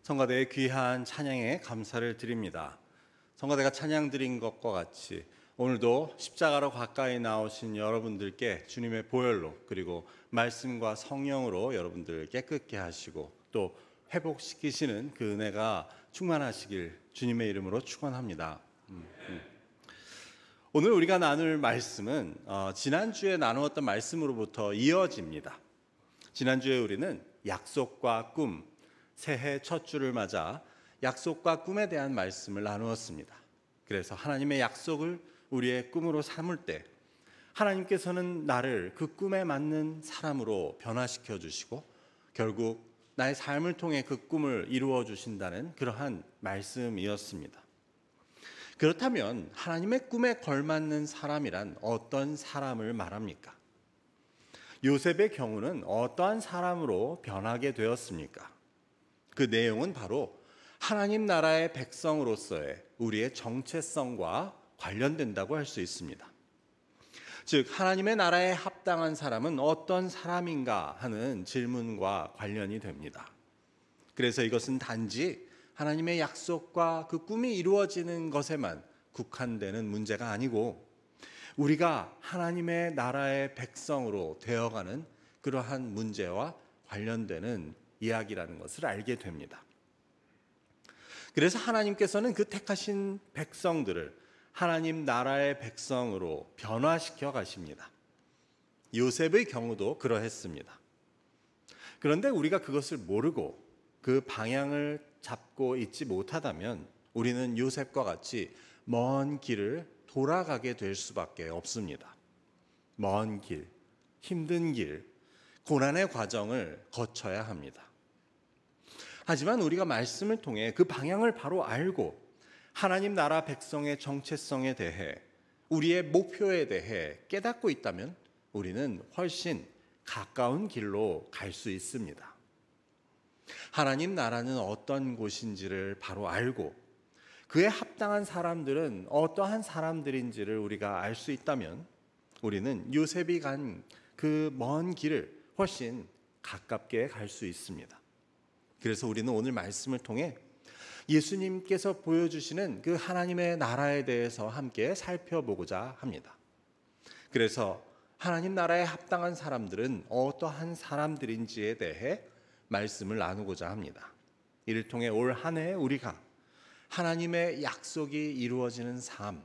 성가대의 귀한 찬양에 감사를 드립니다. 성가대가 찬양 드린 것과 같이 오늘도 십자가로 가까이 나오신 여러분들께 주님의 보혈로 그리고 말씀과 성령으로 여러분들 깨끗게 하시고 또 회복시키시는 그 은혜가 충만하시길 주님의 이름으로 축원합니다. 오늘 우리가 나눌 말씀은 지난주에 나누었던 말씀으로부터 이어집니다. 지난주에 우리는 약속과 꿈, 새해 첫 주를 맞아 약속과 꿈에 대한 말씀을 나누었습니다. 그래서 하나님의 약속을 우리의 꿈으로 삼을 때 하나님께서는 나를 그 꿈에 맞는 사람으로 변화시켜 주시고 결국 나의 삶을 통해 그 꿈을 이루어 주신다는 그러한 말씀이었습니다. 그렇다면 하나님의 꿈에 걸맞는 사람이란 어떤 사람을 말합니까? 요셉의 경우는 어떠한 사람으로 변하게 되었습니까? 그 내용은 바로 하나님 나라의 백성으로서의 우리의 정체성과 관련된다고 할 수 있습니다. 즉 하나님의 나라에 합당한 사람은 어떤 사람인가 하는 질문과 관련이 됩니다. 그래서 이것은 단지 하나님의 약속과 그 꿈이 이루어지는 것에만 국한되는 문제가 아니고 우리가 하나님의 나라의 백성으로 되어가는 그러한 문제와 관련되는 이야기라는 것을 알게 됩니다. 그래서 하나님께서는 그 택하신 백성들을 하나님 나라의 백성으로 변화시켜 가십니다. 요셉의 경우도 그러했습니다. 그런데 우리가 그것을 모르고 그 방향을 잡고 있지 못하다면 우리는 요셉과 같이 먼 길을 돌아가게 될 수밖에 없습니다. 먼 길, 힘든 길, 고난의 과정을 거쳐야 합니다. 하지만 우리가 말씀을 통해 그 방향을 바로 알고 하나님 나라 백성의 정체성에 대해 우리의 목표에 대해 깨닫고 있다면 우리는 훨씬 가까운 길로 갈 수 있습니다. 하나님 나라는 어떤 곳인지를 바로 알고 그에 합당한 사람들은 어떠한 사람들인지를 우리가 알 수 있다면 우리는 요셉이 간 그 먼 길을 훨씬 가깝게 갈 수 있습니다. 그래서 우리는 오늘 말씀을 통해 예수님께서 보여주시는 그 하나님의 나라에 대해서 함께 살펴보고자 합니다. 그래서 하나님 나라에 합당한 사람들은 어떠한 사람들인지에 대해 말씀을 나누고자 합니다. 이를 통해 올 한 해 우리가 하나님의 약속이 이루어지는 삶,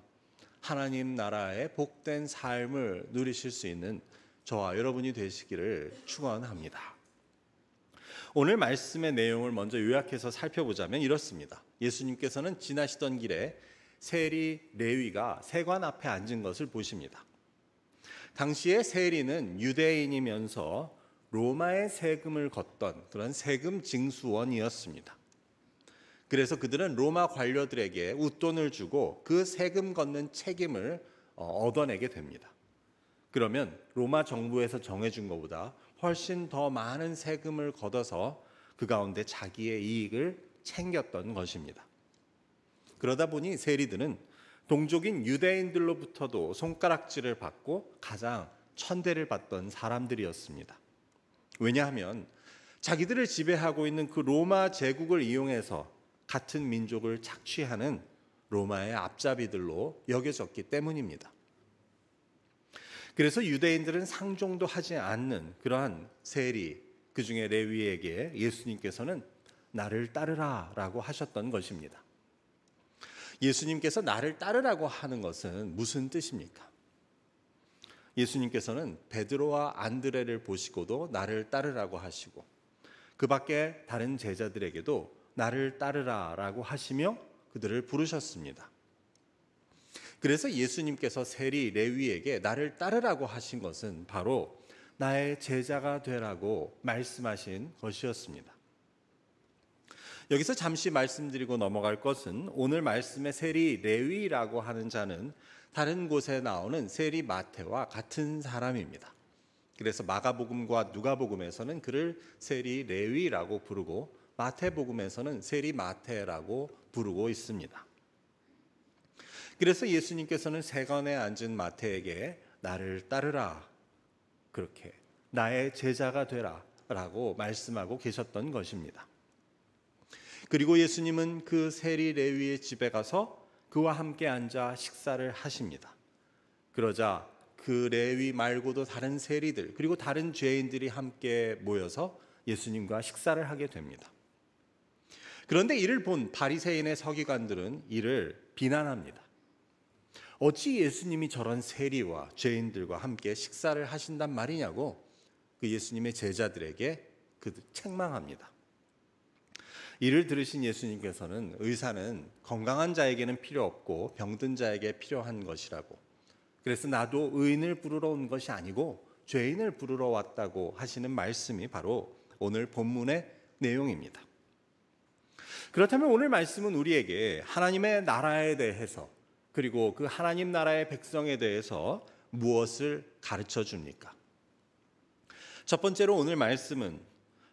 하나님 나라의 복된 삶을 누리실 수 있는 저와 여러분이 되시기를 축원합니다. 오늘 말씀의 내용을 먼저 요약해서 살펴보자면 이렇습니다. 예수님께서는 지나시던 길에 세리 레위가 세관 앞에 앉은 것을 보십니다. 당시에 세리는 유대인이면서 로마의 세금을 걷던 그런 세금 징수원이었습니다. 그래서 그들은 로마 관료들에게 웃돈을 주고 그 세금 걷는 책임을 얻어내게 됩니다. 그러면 로마 정부에서 정해준 것보다 훨씬 더 많은 세금을 걷어서 그 가운데 자기의 이익을 챙겼던 것입니다. 그러다 보니 세리들은 동족인 유대인들로부터도 손가락질을 받고 가장 천대를 받던 사람들이었습니다. 왜냐하면 자기들을 지배하고 있는 그 로마 제국을 이용해서 같은 민족을 착취하는 로마의 앞잡이들로 여겨졌기 때문입니다. 그래서 유대인들은 상종도 하지 않는 그러한 세리, 그중에 레위에게 예수님께서는 나를 따르라 라고 하셨던 것입니다. 예수님께서 나를 따르라고 하는 것은 무슨 뜻입니까? 예수님께서는 베드로와 안드레를 보시고도 나를 따르라고 하시고 그 밖에 다른 제자들에게도 나를 따르라 라고 하시며 그들을 부르셨습니다. 그래서 예수님께서 세리 레위에게 나를 따르라고 하신 것은 바로 나의 제자가 되라고 말씀하신 것이었습니다. 여기서 잠시 말씀드리고 넘어갈 것은 오늘 말씀의 세리 레위라고 하는 자는 다른 곳에 나오는 세리 마태와 같은 사람입니다. 그래서 마가복음과 누가복음에서는 그를 세리 레위라고 부르고 마태복음에서는 세리 마태라고 부르고 있습니다. 그래서 예수님께서는 세관에 앉은 마태에게 나를 따르라, 그렇게 나의 제자가 되라 라고 말씀하고 계셨던 것입니다. 그리고 예수님은 그 세리 레위의 집에 가서 그와 함께 앉아 식사를 하십니다. 그러자 그 레위 말고도 다른 세리들 그리고 다른 죄인들이 함께 모여서 예수님과 식사를 하게 됩니다. 그런데 이를 본 바리새인의 서기관들은 이를 비난합니다. 어찌 예수님이 저런 세리와 죄인들과 함께 식사를 하신단 말이냐고 그 예수님의 제자들에게 책망합니다. 이를 들으신 예수님께서는 의사는 건강한 자에게는 필요 없고 병든 자에게 필요한 것이라고, 그래서 나도 의인을 부르러 온 것이 아니고 죄인을 부르러 왔다고 하시는 말씀이 바로 오늘 본문의 내용입니다. 그렇다면 오늘 말씀은 우리에게 하나님의 나라에 대해서 그리고 그 하나님 나라의 백성에 대해서 무엇을 가르쳐 줍니까? 첫 번째로 오늘 말씀은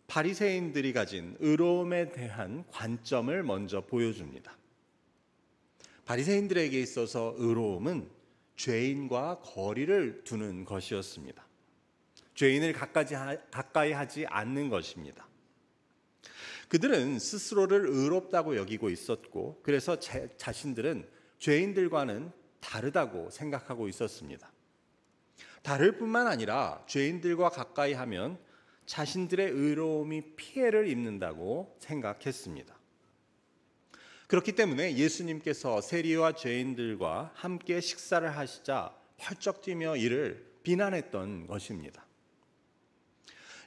바리새인들이 가진 의로움에 대한 관점을 먼저 보여줍니다. 바리새인들에게 있어서 의로움은 죄인과 거리를 두는 것이었습니다. 죄인을 가까이 하지 않는 것입니다. 그들은 스스로를 의롭다고 여기고 있었고, 그래서 자신들은 죄인들과는 다르다고 생각하고 있었습니다. 다를 뿐만 아니라 죄인들과 가까이 하면 자신들의 의로움이 피해를 입는다고 생각했습니다. 그렇기 때문에 예수님께서 세리와 죄인들과 함께 식사를 하시자 펄쩍 뛰며 이를 비난했던 것입니다.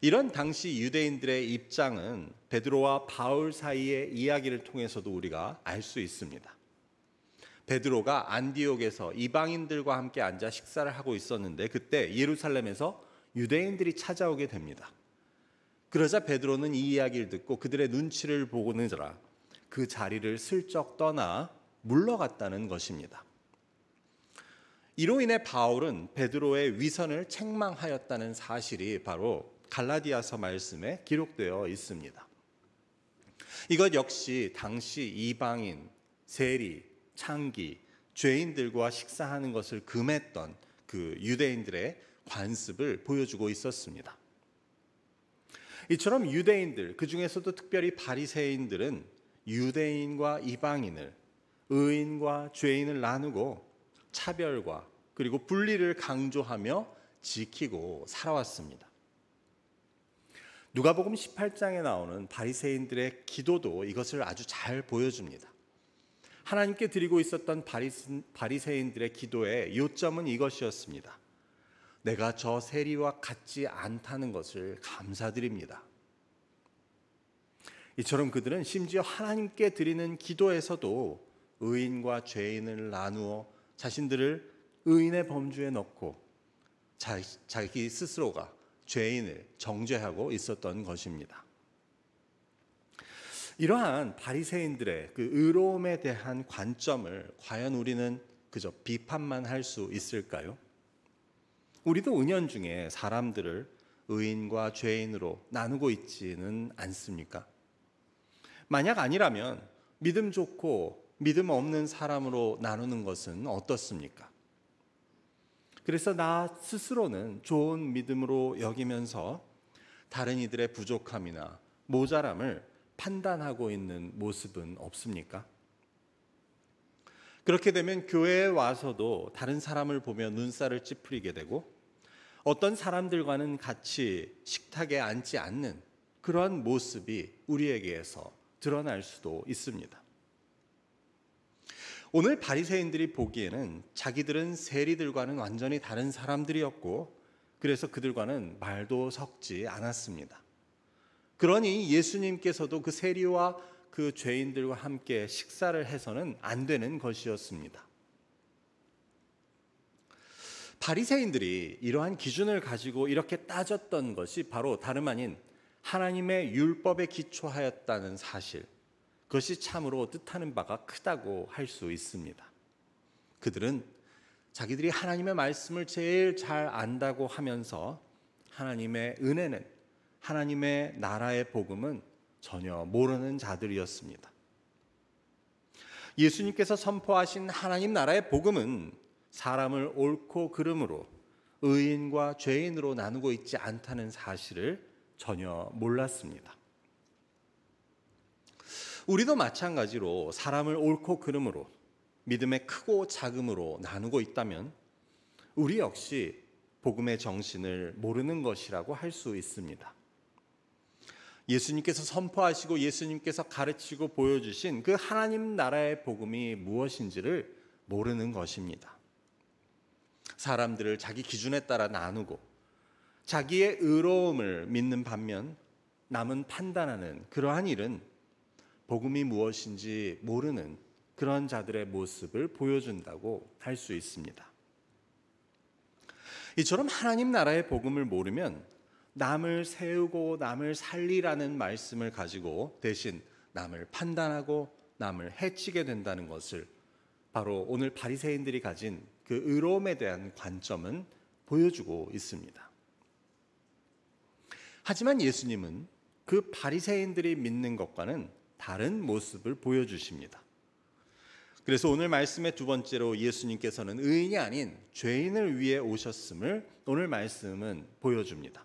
이런 당시 유대인들의 입장은 베드로와 바울 사이의 이야기를 통해서도 우리가 알 수 있습니다. 베드로가 안디옥에서 이방인들과 함께 앉아 식사를 하고 있었는데 그때 예루살렘에서 유대인들이 찾아오게 됩니다. 그러자 베드로는 이 이야기를 듣고 그들의 눈치를 보고느라 그 자리를 슬쩍 떠나 물러갔다는 것입니다. 이로 인해 바울은 베드로의 위선을 책망하였다는 사실이 바로 갈라디아서 말씀에 기록되어 있습니다. 이것 역시 당시 이방인, 세리, 창기, 죄인들과 식사하는 것을 금했던 그 유대인들의 관습을 보여주고 있었습니다. 이처럼 유대인들, 그 중에서도 특별히 바리새인들은 유대인과 이방인을, 의인과 죄인을 나누고 차별과 그리고 분리를 강조하며 지키고 살아왔습니다. 누가복음 18장에 나오는 바리새인들의 기도도 이것을 아주 잘 보여줍니다. 하나님께 드리고 있었던 바리새인들의 기도의 요점은 이것이었습니다. 내가 저 세리와 같지 않다는 것을 감사드립니다. 이처럼 그들은 심지어 하나님께 드리는 기도에서도 의인과 죄인을 나누어 자신들을 의인의 범주에 넣고 자기 스스로가 죄인을 정죄하고 있었던 것입니다. 이러한 바리새인들의 그 의로움에 대한 관점을 과연 우리는 그저 비판만 할 수 있을까요? 우리도 은연중에 사람들을 의인과 죄인으로 나누고 있지는 않습니까? 만약 아니라면 믿음 좋고 믿음 없는 사람으로 나누는 것은 어떻습니까? 그래서 나 스스로는 좋은 믿음으로 여기면서 다른 이들의 부족함이나 모자람을 판단하고 있는 모습은 없습니까? 그렇게 되면 교회에 와서도 다른 사람을 보며 눈살을 찌푸리게 되고 어떤 사람들과는 같이 식탁에 앉지 않는 그러한 모습이 우리에게서 드러날 수도 있습니다. 오늘 바리새인들이 보기에는 자기들은 세리들과는 완전히 다른 사람들이었고 그래서 그들과는 말도 섞지 않았습니다. 그러니 예수님께서도 그 세리와 그 죄인들과 함께 식사를 해서는 안 되는 것이었습니다. 바리새인들이 이러한 기준을 가지고 이렇게 따졌던 것이 바로 다름 아닌 하나님의 율법에 기초하였다는 사실, 그것이 참으로 뜻하는 바가 크다고 할 수 있습니다. 그들은 자기들이 하나님의 말씀을 제일 잘 안다고 하면서 하나님의 은혜는, 하나님의 나라의 복음은 전혀 모르는 자들이었습니다. 예수님께서 선포하신 하나님 나라의 복음은 사람을 옳고 그름으로 의인과 죄인으로 나누고 있지 않다는 사실을 전혀 몰랐습니다. 우리도 마찬가지로 사람을 옳고 그름으로, 믿음의 크고 작음으로 나누고 있다면 우리 역시 복음의 정신을 모르는 것이라고 할 수 있습니다. 예수님께서 선포하시고 예수님께서 가르치고 보여주신 그 하나님 나라의 복음이 무엇인지를 모르는 것입니다. 사람들을 자기 기준에 따라 나누고 자기의 의로움을 믿는 반면 남은 판단하는 그러한 일은 복음이 무엇인지 모르는 그런 자들의 모습을 보여준다고 할 수 있습니다. 이처럼 하나님 나라의 복음을 모르면 남을 세우고 남을 살리라는 말씀을 가지고 대신 남을 판단하고 남을 해치게 된다는 것을 바로 오늘 바리새인들이 가진 그 의로움에 대한 관점은 보여주고 있습니다. 하지만 예수님은 그 바리새인들이 믿는 것과는 다른 모습을 보여주십니다. 그래서 오늘 말씀의 두 번째로 예수님께서는 의인이 아닌 죄인을 위해 오셨음을 오늘 말씀은 보여줍니다.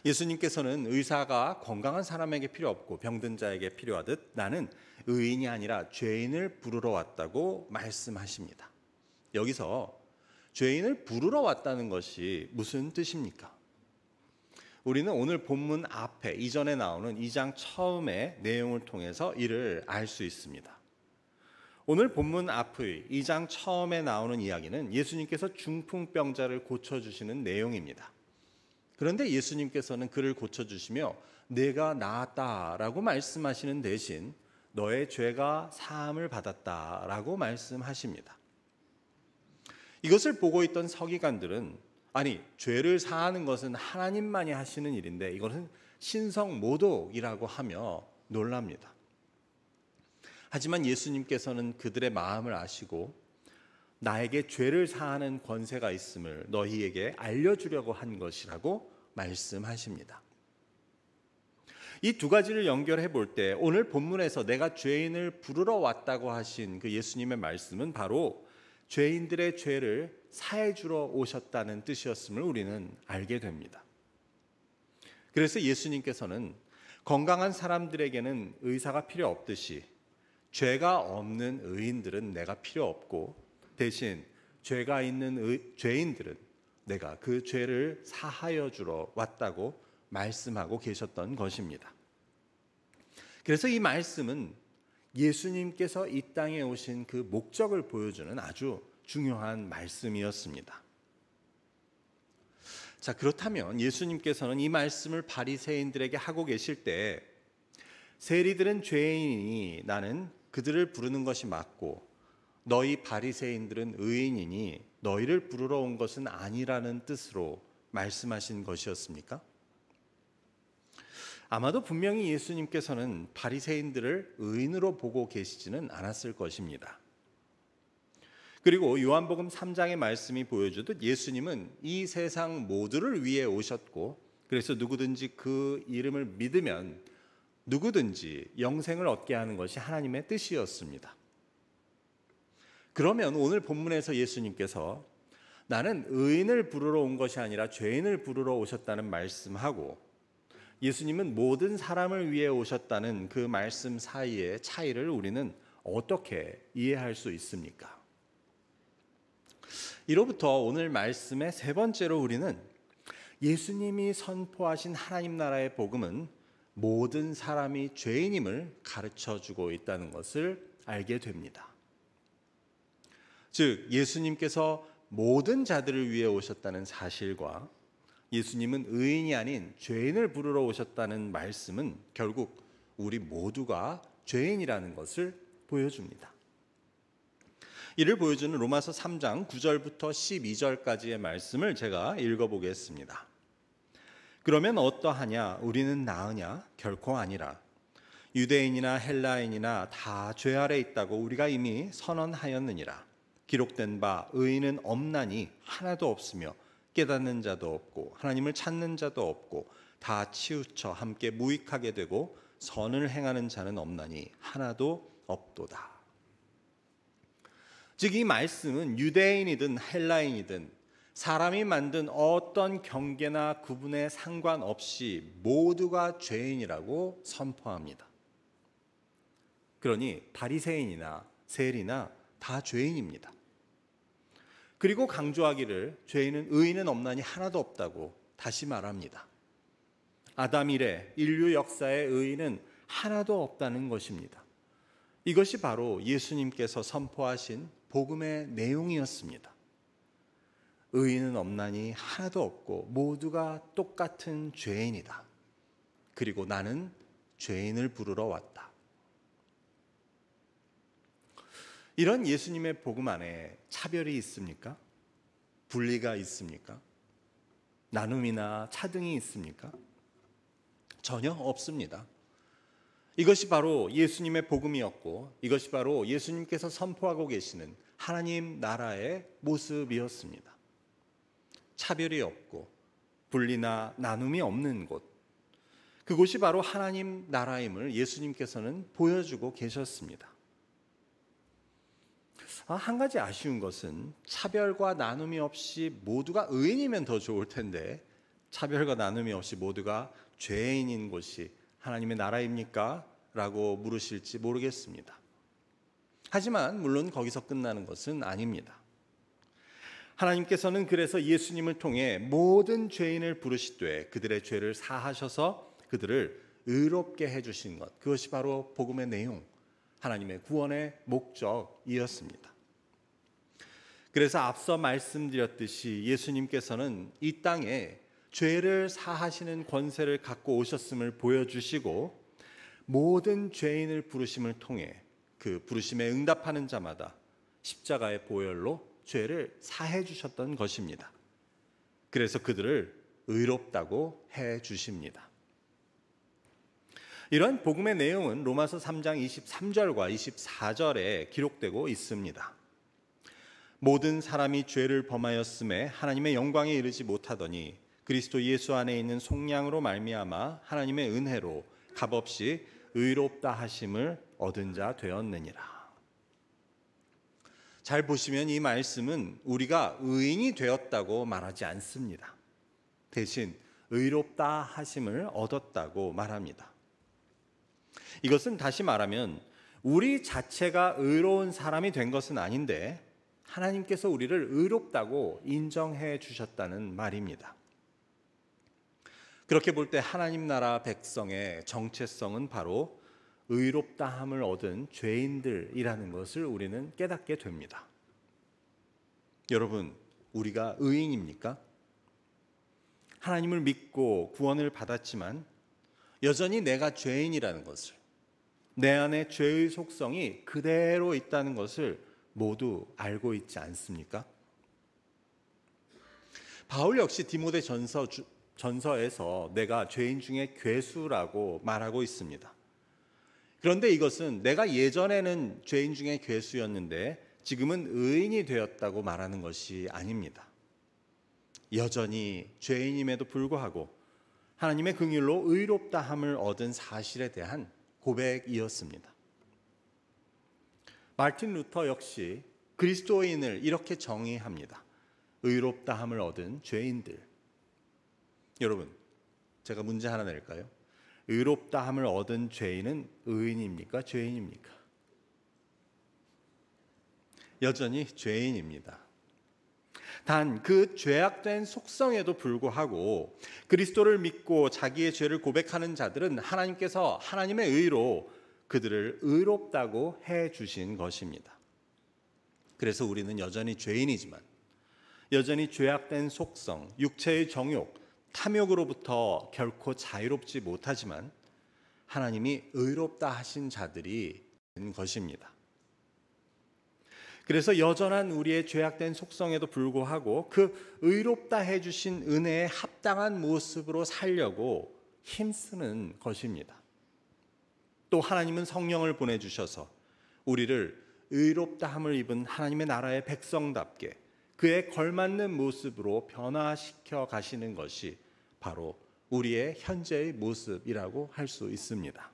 예수님께서는 의사가 건강한 사람에게 필요 없고 병든 자에게 필요하듯 나는 의인이 아니라 죄인을 부르러 왔다고 말씀하십니다. 여기서 죄인을 부르러 왔다는 것이 무슨 뜻입니까? 우리는 오늘 본문 앞에 이전에 나오는 2장 처음의 내용을 통해서 이를 알 수 있습니다. 오늘 본문 앞의 2장 처음에 나오는 이야기는 예수님께서 중풍병자를 고쳐주시는 내용입니다. 그런데 예수님께서는 그를 고쳐주시며 내가 나았다라고 말씀하시는 대신 너의 죄가 사함을 받았다라고 말씀하십니다. 이것을 보고 있던 서기관들은 아니 죄를 사하는 것은 하나님만이 하시는 일인데 이것은 신성모독이라고 하며 놀랍니다. 하지만 예수님께서는 그들의 마음을 아시고 나에게 죄를 사하는 권세가 있음을 너희에게 알려주려고 한 것이라고 말씀하십니다. 이 두 가지를 연결해 볼 때 오늘 본문에서 내가 죄인을 부르러 왔다고 하신 그 예수님의 말씀은 바로 죄인들의 죄를 사해 주러 오셨다는 뜻이었음을 우리는 알게 됩니다. 그래서 예수님께서는 건강한 사람들에게는 의사가 필요 없듯이 죄가 없는 의인들은 내가 필요 없고 대신 죄가 있는 죄인들은 내가 그 죄를 사하여 주러 왔다고 말씀하고 계셨던 것입니다. 그래서 이 말씀은 예수님께서 이 땅에 오신 그 목적을 보여주는 아주 중요한 말씀이었습니다. 자, 그렇다면 예수님께서는 이 말씀을 바리새인들에게 하고 계실 때 세리들은 죄인이니 나는 그들을 부르는 것이 맞고 너희 바리새인들은 의인이니 너희를 부르러 온 것은 아니라는 뜻으로 말씀하신 것이었습니까? 아마도 분명히 예수님께서는 바리새인들을 의인으로 보고 계시지는 않았을 것입니다. 그리고 요한복음 3장의 말씀이 보여주듯 예수님은 이 세상 모두를 위해 오셨고 그래서 누구든지 그 이름을 믿으면 누구든지 영생을 얻게 하는 것이 하나님의 뜻이었습니다. 그러면 오늘 본문에서 예수님께서 나는 의인을 부르러 온 것이 아니라 죄인을 부르러 오셨다는 말씀하고 예수님은 모든 사람을 위해 오셨다는 그 말씀 사이의 차이를 우리는 어떻게 이해할 수 있습니까? 이로부터 오늘 말씀의 세 번째로 우리는 예수님이 선포하신 하나님 나라의 복음은 모든 사람이 죄인임을 가르쳐주고 있다는 것을 알게 됩니다. 즉 예수님께서 모든 자들을 위해 오셨다는 사실과 예수님은 의인이 아닌 죄인을 부르러 오셨다는 말씀은 결국 우리 모두가 죄인이라는 것을 보여줍니다. 이를 보여주는 로마서 3장 9절부터 12절까지의 말씀을 제가 읽어보겠습니다. 그러면 어떠하냐? 우리는 나으냐? 결코 아니라. 유대인이나 헬라인이나 다 죄 아래 있다고 우리가 이미 선언하였느니라. 기록된 바 의인은 없나니 하나도 없으며 깨닫는 자도 없고 하나님을 찾는 자도 없고 다 치우쳐 함께 무익하게 되고 선을 행하는 자는 없나니 하나도 없도다. 즉 이 말씀은 유대인이든 헬라인이든 사람이 만든 어떤 경계나 구분에 상관없이 모두가 죄인이라고 선포합니다. 그러니 바리새인이나 세리나 다 죄인입니다. 그리고 강조하기를 의인은 없나니 하나도 없다고 다시 말합니다. 아담 이래 인류 역사의 의인은 하나도 없다는 것입니다. 이것이 바로 예수님께서 선포하신 복음의 내용이었습니다. 의인은 없나니 하나도 없고 모두가 똑같은 죄인이다. 그리고 나는 죄인을 부르러 왔다. 이런 예수님의 복음 안에 차별이 있습니까? 분리가 있습니까? 나눔이나 차등이 있습니까? 전혀 없습니다. 이것이 바로 예수님의 복음이었고 이것이 바로 예수님께서 선포하고 계시는 하나님 나라의 모습이었습니다. 차별이 없고 분리나 나눔이 없는 곳, 그곳이 바로 하나님 나라임을 예수님께서는 보여주고 계셨습니다. 한 가지 아쉬운 것은 차별과 나눔이 없이 모두가 의인이면 더 좋을 텐데 차별과 나눔이 없이 모두가 죄인인 곳이 하나님의 나라입니까? 라고 물으실지 모르겠습니다. 하지만 물론 거기서 끝나는 것은 아닙니다. 하나님께서는 그래서 예수님을 통해 모든 죄인을 부르시되 그들의 죄를 사하셔서 그들을 의롭게 해주신 것, 그것이 바로 복음의 내용, 하나님의 구원의 목적이었습니다. 그래서 앞서 말씀드렸듯이 예수님께서는 이 땅에 죄를 사하시는 권세를 갖고 오셨음을 보여주시고 모든 죄인을 부르심을 통해 그 부르심에 응답하는 자마다 십자가의 보혈로 죄를 사해 주셨던 것입니다. 그래서 그들을 의롭다고 해 주십니다. 이런 복음의 내용은 로마서 3장 23절과 24절에 기록되고 있습니다. 모든 사람이 죄를 범하였음에 하나님의 영광에 이르지 못하더니 그리스도 예수 안에 있는 속량으로 말미암아 하나님의 은혜로 값없이 의롭다 하심을 얻은 자 되었느니라. 잘 보시면 이 말씀은 우리가 의인이 되었다고 말하지 않습니다. 대신 의롭다 하심을 얻었다고 말합니다. 이것은 다시 말하면 우리 자체가 의로운 사람이 된 것은 아닌데 하나님께서 우리를 의롭다고 인정해 주셨다는 말입니다. 그렇게 볼 때 하나님 나라 백성의 정체성은 바로 의롭다함을 얻은 죄인들이라는 것을 우리는 깨닫게 됩니다. 여러분, 우리가 의인입니까? 하나님을 믿고 구원을 받았지만 여전히 내가 죄인이라는 것을, 내 안에 죄의 속성이 그대로 있다는 것을 모두 알고 있지 않습니까? 바울 역시 디모데 전서에서 내가 죄인 중에 괴수라고 말하고 있습니다. 그런데 이것은 내가 예전에는 죄인 중에 괴수였는데 지금은 의인이 되었다고 말하는 것이 아닙니다. 여전히 죄인임에도 불구하고 하나님의 긍휼로 의롭다함을 얻은 사실에 대한 고백이었습니다. 마틴 루터 역시 그리스도인을 이렇게 정의합니다. 의롭다함을 얻은 죄인들. 여러분, 제가 문제 하나 낼까요? 의롭다함을 얻은 죄인은 의인입니까? 죄인입니까? 여전히 죄인입니다. 단 그 죄악된 속성에도 불구하고 그리스도를 믿고 자기의 죄를 고백하는 자들은 하나님께서 하나님의 의로 그들을 의롭다고 해 주신 것입니다. 그래서 우리는 여전히 죄인이지만 여전히 죄악된 속성, 육체의 정욕, 탐욕으로부터 결코 자유롭지 못하지만 하나님이 의롭다 하신 자들이 된 것입니다. 그래서 여전한 우리의 죄악된 속성에도 불구하고 그 의롭다 해주신 은혜에 합당한 모습으로 살려고 힘쓰는 것입니다. 또 하나님은 성령을 보내주셔서 우리를 의롭다함을 입은 하나님의 나라의 백성답게 그에 걸맞는 모습으로 변화시켜 가시는 것이 바로 우리의 현재의 모습이라고 할 수 있습니다.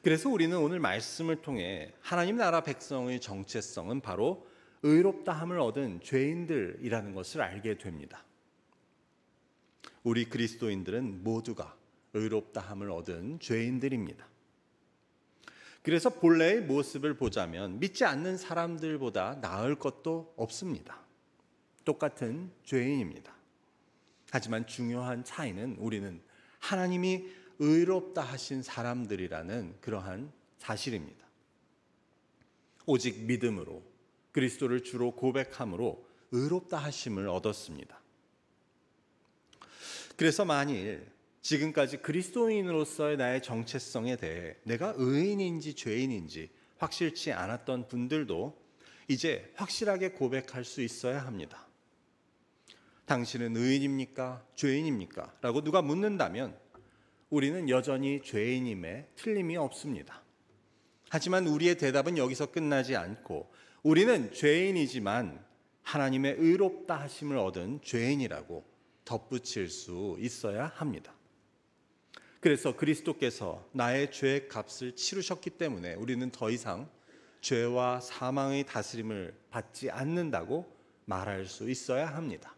그래서 우리는 오늘 말씀을 통해 하나님 나라 백성의 정체성은 바로 의롭다함을 얻은 죄인들이라는 것을 알게 됩니다. 우리 그리스도인들은 모두가 의롭다함을 얻은 죄인들입니다. 그래서 본래의 모습을 보자면 믿지 않는 사람들보다 나을 것도 없습니다. 똑같은 죄인입니다. 하지만 중요한 차이는 우리는 하나님이 의롭다 하신 사람들이라는 그러한 사실입니다. 오직 믿음으로 그리스도를 주로 고백함으로 의롭다 하심을 얻었습니다. 그래서 만일 지금까지 그리스도인으로서의 나의 정체성에 대해 내가 의인인지 죄인인지 확실치 않았던 분들도 이제 확실하게 고백할 수 있어야 합니다. 당신은 의인입니까? 죄인입니까? 라고 누가 묻는다면 우리는 여전히 죄인임에 틀림이 없습니다. 하지만 우리의 대답은 여기서 끝나지 않고 우리는 죄인이지만 하나님의 의롭다 하심을 얻은 죄인이라고 덧붙일 수 있어야 합니다. 그래서 그리스도께서 나의 죄의 값을 치르셨기 때문에 우리는 더 이상 죄와 사망의 다스림을 받지 않는다고 말할 수 있어야 합니다.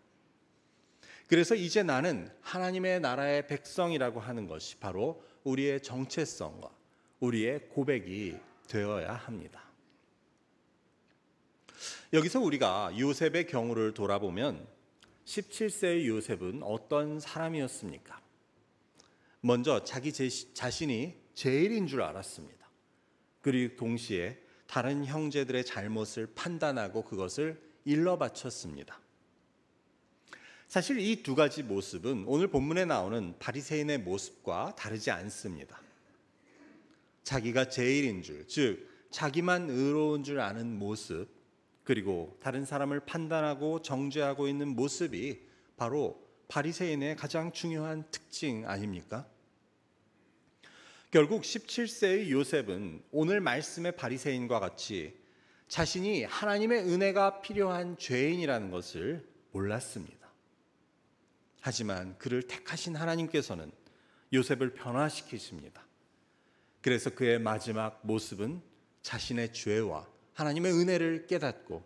그래서 이제 나는 하나님의 나라의 백성이라고 하는 것이 바로 우리의 정체성과 우리의 고백이 되어야 합니다. 여기서 우리가 요셉의 경우를 돌아보면 17세의 요셉은 어떤 사람이었습니까? 먼저 자기 자신이 제일인 줄 알았습니다. 그리고 동시에 다른 형제들의 잘못을 판단하고 그것을 일러 바쳤습니다. 사실 이 두 가지 모습은 오늘 본문에 나오는 바리새인의 모습과 다르지 않습니다. 자기가 제일인 줄, 즉 자기만 의로운 줄 아는 모습, 그리고 다른 사람을 판단하고 정죄하고 있는 모습이 바로 바리새인의 가장 중요한 특징 아닙니까? 결국 17세의 요셉은 오늘 말씀의 바리새인과 같이 자신이 하나님의 은혜가 필요한 죄인이라는 것을 몰랐습니다. 하지만 그를 택하신 하나님께서는 요셉을 변화시키십니다. 그래서 그의 마지막 모습은 자신의 죄와 하나님의 은혜를 깨닫고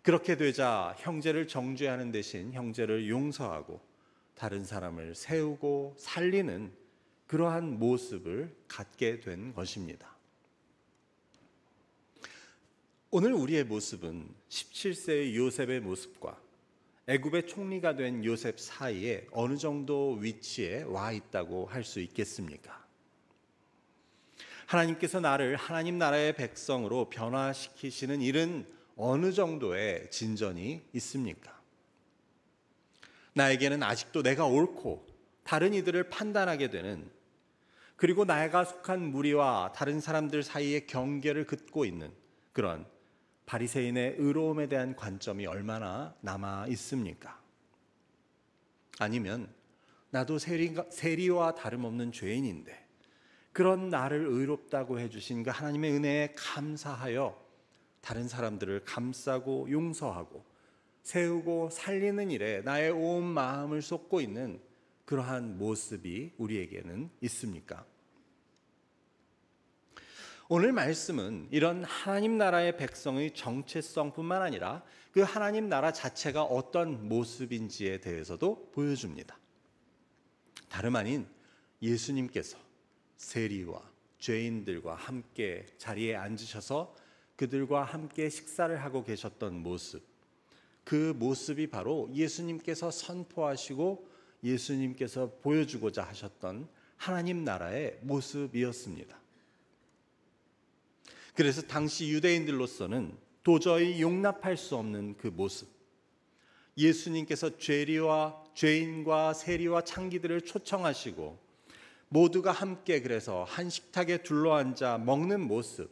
그렇게 되자 형제를 정죄하는 대신 형제를 용서하고 다른 사람을 세우고 살리는 그러한 모습을 갖게 된 것입니다. 오늘 우리의 모습은 17세의 요셉의 모습과 애굽의 총리가 된 요셉 사이에 어느 정도 위치에 와 있다고 할 수 있겠습니까? 하나님께서 나를 하나님 나라의 백성으로 변화시키시는 일은 어느 정도의 진전이 있습니까? 나에게는 아직도 내가 옳고 다른 이들을 판단하게 되는, 그리고 내가 속한 무리와 다른 사람들 사이의 경계를 긋고 있는 그런 바리새인의 의로움에 대한 관점이 얼마나 남아 있습니까? 아니면 나도 세리와 다름없는 죄인인데 그런 나를 의롭다고 해주신 그 하나님의 은혜에 감사하여 다른 사람들을 감싸고 용서하고 세우고 살리는 일에 나의 온 마음을 쏟고 있는 그러한 모습이 우리에게는 있습니까? 오늘 말씀은 이런 하나님 나라의 백성의 정체성뿐만 아니라 그 하나님 나라 자체가 어떤 모습인지에 대해서도 보여줍니다. 다름 아닌 예수님께서 세리와 죄인들과 함께 자리에 앉으셔서 그들과 함께 식사를 하고 계셨던 모습, 그 모습이 바로 예수님께서 선포하시고 예수님께서 보여주고자 하셨던 하나님 나라의 모습이었습니다. 그래서 당시 유대인들로서는 도저히 용납할 수 없는 그 모습, 예수님께서 죄인과 세리와 창기들을 초청하시고 모두가 함께 그래서 한 식탁에 둘러앉아 먹는 모습,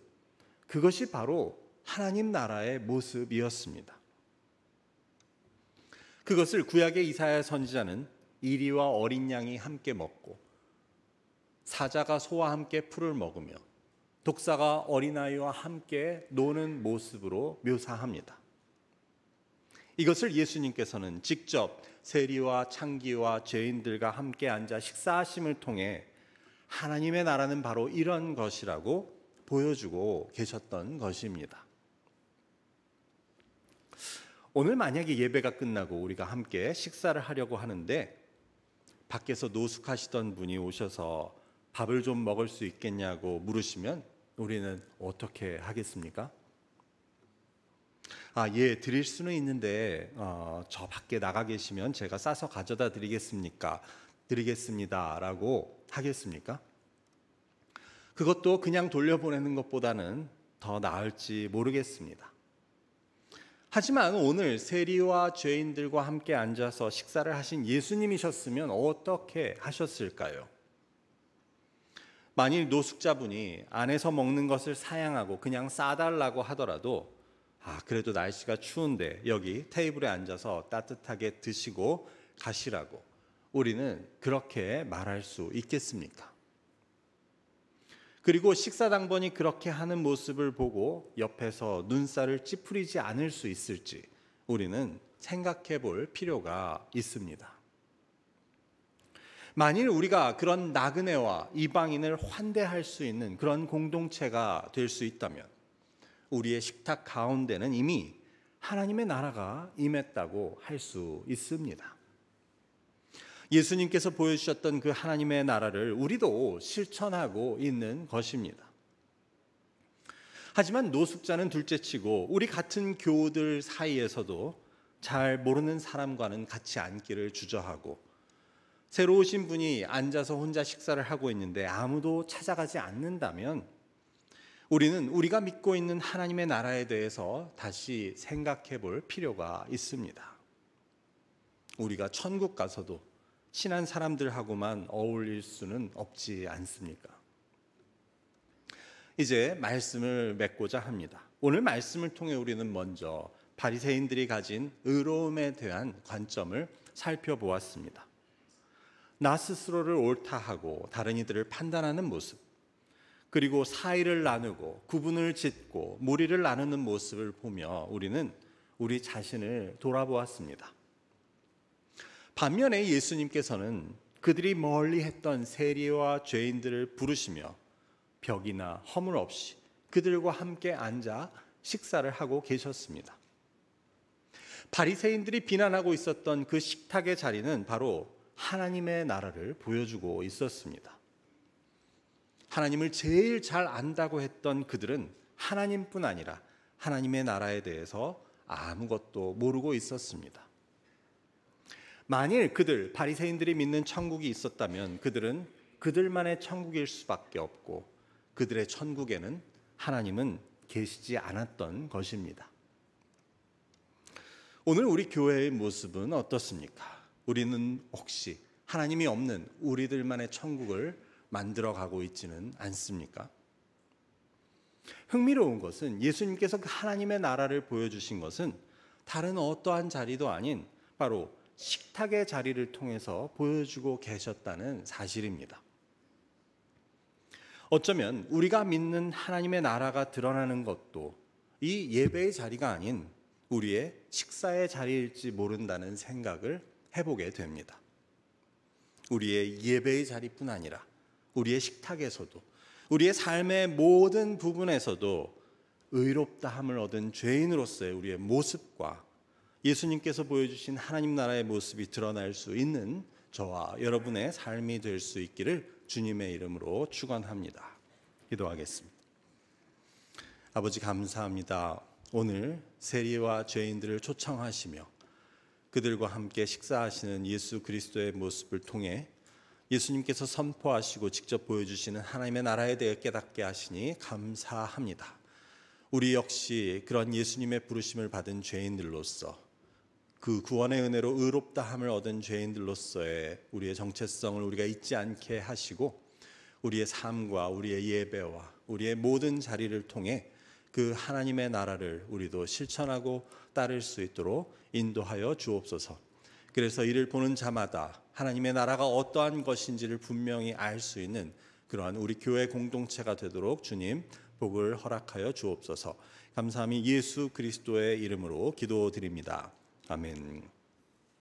그것이 바로 하나님 나라의 모습이었습니다. 그것을 구약의 이사야 선지자는 이리와 어린 양이 함께 먹고 사자가 소와 함께 풀을 먹으며 독사가 어린아이와 함께 노는 모습으로 묘사합니다. 이것을 예수님께서는 직접 세리와 창기와 죄인들과 함께 앉아 식사하심을 통해 하나님의 나라는 바로 이런 것이라고 보여주고 계셨던 것입니다. 오늘 만약에 예배가 끝나고 우리가 함께 식사를 하려고 하는데 밖에서 노숙하시던 분이 오셔서 밥을 좀 먹을 수 있겠냐고 물으시면 우리는 어떻게 하겠습니까? 드릴 수는 있는데 저 밖에 나가 계시면 제가 싸서 가져다 드리겠습니다라고 하겠습니까? 그것도 그냥 돌려보내는 것보다는 더 나을지 모르겠습니다. 하지만 오늘 세리와 죄인들과 함께 앉아서 식사를 하신 예수님이셨으면 어떻게 하셨을까요? 만일 노숙자분이 안에서 먹는 것을 사양하고 그냥 싸달라고 하더라도 그래도 날씨가 추운데 여기 테이블에 앉아서 따뜻하게 드시고 가시라고 우리는 그렇게 말할 수 있겠습니까? 그리고 식사당번이 그렇게 하는 모습을 보고 옆에서 눈살을 찌푸리지 않을 수 있을지 우리는 생각해 볼 필요가 있습니다. 만일 우리가 그런 나그네와 이방인을 환대할 수 있는 그런 공동체가 될 수 있다면 우리의 식탁 가운데는 이미 하나님의 나라가 임했다고 할 수 있습니다. 예수님께서 보여주셨던 그 하나님의 나라를 우리도 실천하고 있는 것입니다. 하지만 노숙자는 둘째치고 우리 같은 교우들 사이에서도 잘 모르는 사람과는 같이 앉기를 주저하고 새로 오신 분이 앉아서 혼자 식사를 하고 있는데 아무도 찾아가지 않는다면 우리는 우리가 믿고 있는 하나님의 나라에 대해서 다시 생각해 볼 필요가 있습니다. 우리가 천국 가서도 친한 사람들하고만 어울릴 수는 없지 않습니까? 이제 말씀을 맺고자 합니다. 오늘 말씀을 통해 우리는 먼저 바리새인들이 가진 의로움에 대한 관점을 살펴보았습니다. 나 스스로를 옳다 하고 다른 이들을 판단하는 모습, 그리고 사이를 나누고 구분을 짓고 무리를 나누는 모습을 보며 우리는 우리 자신을 돌아보았습니다. 반면에 예수님께서는 그들이 멀리 했던 세리와 죄인들을 부르시며 벽이나 허물 없이 그들과 함께 앉아 식사를 하고 계셨습니다. 바리새인들이 비난하고 있었던 그 식탁의 자리는 바로 하나님의 나라를 보여주고 있었습니다. 하나님을 제일 잘 안다고 했던 그들은 하나님뿐 아니라 하나님의 나라에 대해서 아무것도 모르고 있었습니다. 만일 바리새인들이 믿는 천국이 있었다면 그들은 그들만의 천국일 수밖에 없고 그들의 천국에는 하나님은 계시지 않았던 것입니다. 오늘 우리 교회의 모습은 어떻습니까? 우리는 혹시 하나님이 없는 우리들만의 천국을 만들어가고 있지는 않습니까? 흥미로운 것은 예수님께서 그 하나님의 나라를 보여주신 것은 다른 어떠한 자리도 아닌 바로 식탁의 자리를 통해서 보여주고 계셨다는 사실입니다. 어쩌면 우리가 믿는 하나님의 나라가 드러나는 것도 이 예배의 자리가 아닌 우리의 식사의 자리일지 모른다는 생각을 해보게 됩니다. 우리의 예배의 자리뿐 아니라 우리의 식탁에서도 우리의 삶의 모든 부분에서도 의롭다함을 얻은 죄인으로서의 우리의 모습과 예수님께서 보여주신 하나님 나라의 모습이 드러날 수 있는 저와 여러분의 삶이 될 수 있기를 주님의 이름으로 축원합니다. 기도하겠습니다. 아버지 감사합니다. 오늘 세리와 죄인들을 초청하시며 그들과 함께 식사하시는 예수 그리스도의 모습을 통해 예수님께서 선포하시고 직접 보여주시는 하나님의 나라에 대해 깨닫게 하시니 감사합니다. 우리 역시 그런 예수님의 부르심을 받은 죄인들로서 그 구원의 은혜로 의롭다함을 얻은 죄인들로서의 우리의 정체성을 우리가 잊지 않게 하시고 우리의 삶과 우리의 예배와 우리의 모든 자리를 통해 그 하나님의 나라를 우리도 실천하고 따를 수 있도록 인도하여 주옵소서. 그래서 이를 보는 자마다 하나님의 나라가 어떠한 것인지를 분명히 알 수 있는 그러한 우리 교회 공동체가 되도록 주님 복을 허락하여 주옵소서. 감사함이 예수 그리스도의 이름으로 기도드립니다. 아멘.